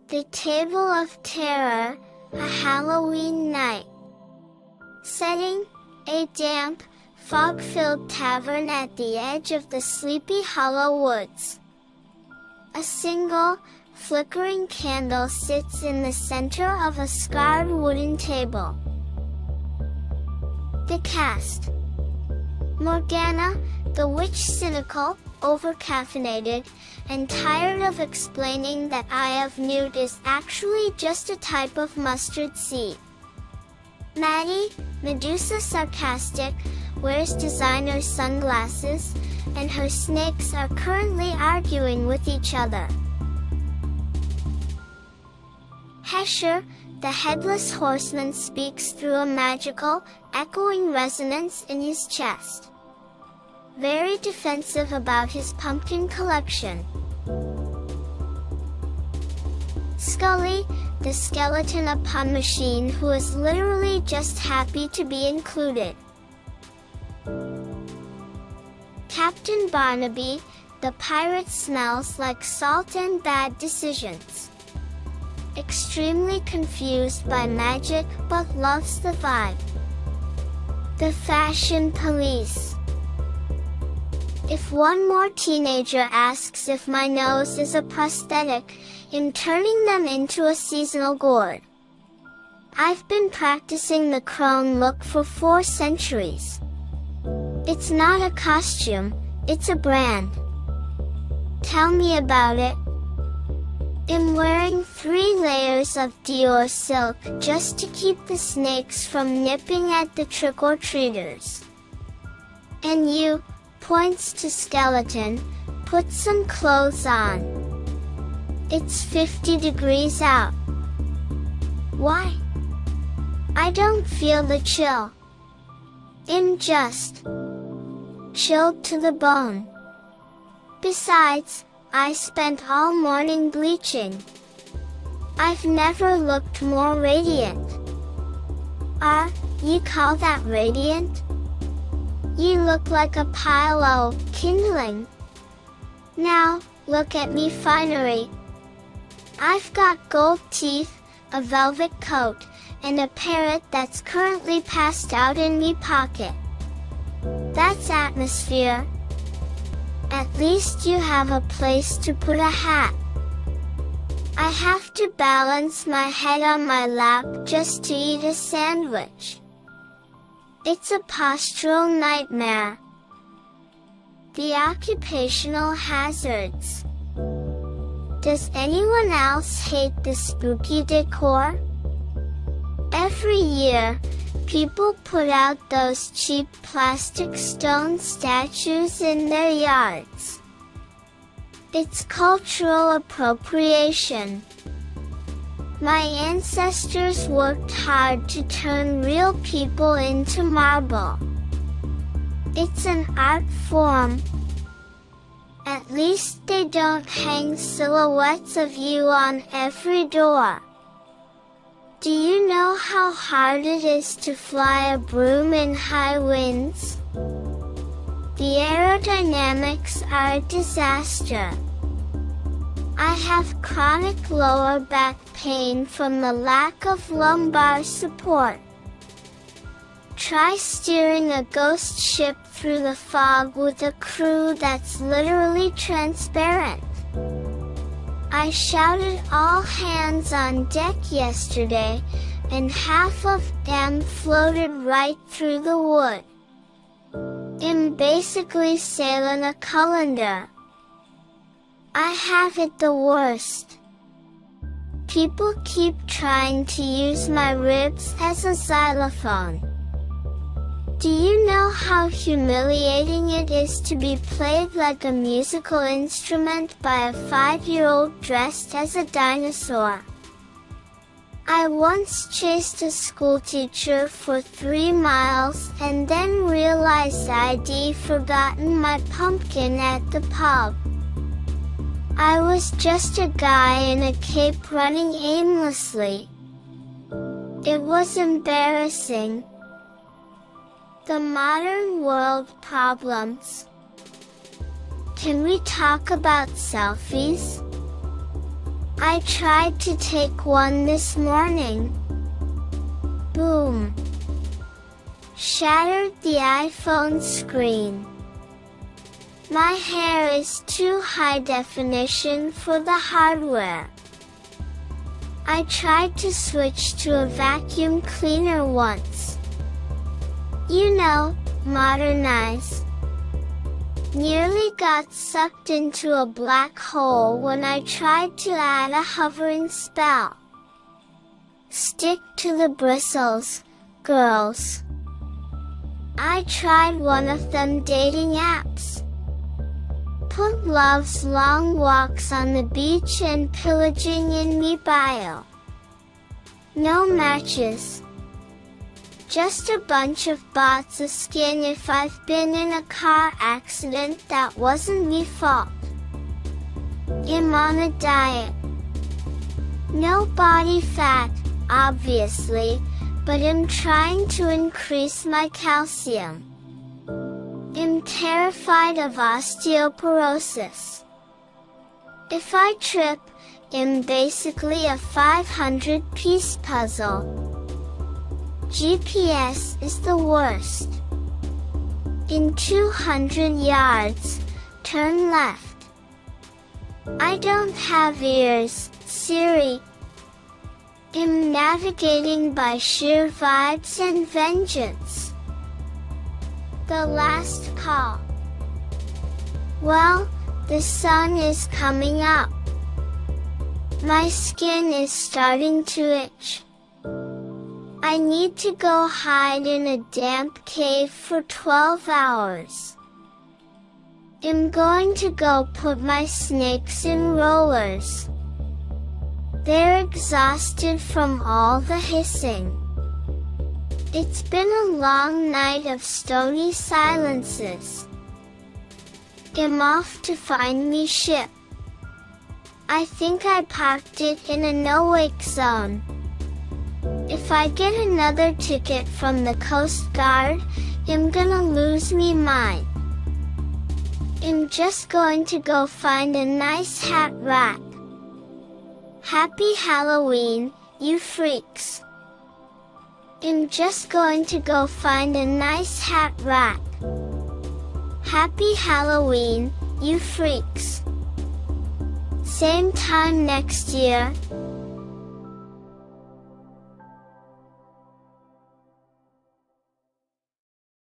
The Table of Terror, a Halloween night. Setting, a damp, fog-filled tavern at the edge of the Sleepy Hollow woods. A single, flickering candle sits in the center of a scarred wooden table. The cast. Morgana, the witch, cynical, over-caffeinated, and tired of explaining that eye of newt is actually just a type of mustard seed. Maddie, Medusa, sarcastic, wears designer sunglasses, and her snakes are currently arguing with each other. Hesher, the headless horseman, speaks through a magical, echoing resonance in his chest. Very defensive about his pumpkin collection. Scully, the skeleton upon machine who is literally just happy to be included. Captain Barnaby, the pirate, smells like salt and bad decisions. Extremely confused by magic but loves the vibe. The fashion police. If one more teenager asks if my nose is a prosthetic, I'm turning them into a seasonal gourd. I've been practicing the crone look for 4 centuries. It's not a costume, it's a brand. Tell me about it. I'm wearing 3 layers of Dior silk just to keep the snakes from nipping at the trick-or-treaters. And you, points to skeleton, put some clothes on. It's 50 degrees out. Why? I don't feel the chill. I'm just chilled to the bone. Besides, I spent all morning bleaching. I've never looked more radiant. You call that radiant? You look like a pile of kindling. Now, look at me finery. I've got gold teeth, a velvet coat, and a parrot that's currently passed out in me pocket. That's atmosphere. At least you have a place to put a hat. I have to balance my head on my lap just to eat a sandwich. It's a postural nightmare. The occupational hazards. Does anyone else hate the spooky decor? Every year, people put out those cheap plastic stone statues in their yards. It's cultural appropriation. My ancestors worked hard to turn real people into marble. It's an art form. At least they don't hang silhouettes of you on every door. Do you know how hard it is to fly a broom in high winds? The aerodynamics are a disaster. I have chronic lower back pain from the lack of lumbar support. Try steering a ghost ship through the fog with a crew that's literally transparent. I shouted all hands on deck yesterday, and half of them floated right through the wood. I'm basically sailing a colander. I have it the worst. People keep trying to use my ribs as a xylophone. Do you know how humiliating it is to be played like a musical instrument by a 5-year-old dressed as a dinosaur? I once chased a schoolteacher for 3 miles and then realized I'd forgotten my pumpkin at the pub. I was just a guy in a cape running aimlessly. It was embarrassing. The modern world problems. Can we talk about selfies? I tried to take one this morning. Boom. Shattered the iPhone screen. My hair is too high definition for the hardware. I tried to switch to a vacuum cleaner once. You know, modernize. Nearly got sucked into a black hole when I tried to add a hovering spell. Stick to the bristles, girls. I tried one of them dating apps. Put love's long walks on the beach and pillaging in me bio. No matches. Just a bunch of bots of skin if I've been in a car accident that wasn't me fault. I'm on a diet. No body fat, obviously, but I'm trying to increase my calcium. I'm terrified of osteoporosis. If I trip, I'm basically a 500-piece puzzle. GPS is the worst. In 200 yards, turn left. I don't have ears, Siri. I'm navigating by sheer vibes and vengeance. The last call. Well, the sun is coming up. My skin is starting to itch. I need to go hide in a damp cave for 12 hours. I'm going to go put my snakes in rollers. They're exhausted from all the hissing. It's been a long night of stony silences. I'm off to find me ship. I think I parked it in a no-wake zone. If I get another ticket from the Coast Guard, I'm gonna lose me mind. I'm just going to go find a nice hat rack. Happy Halloween, you freaks. I'm just going to go find a nice hat rack. Happy Halloween, you freaks. Same time next year,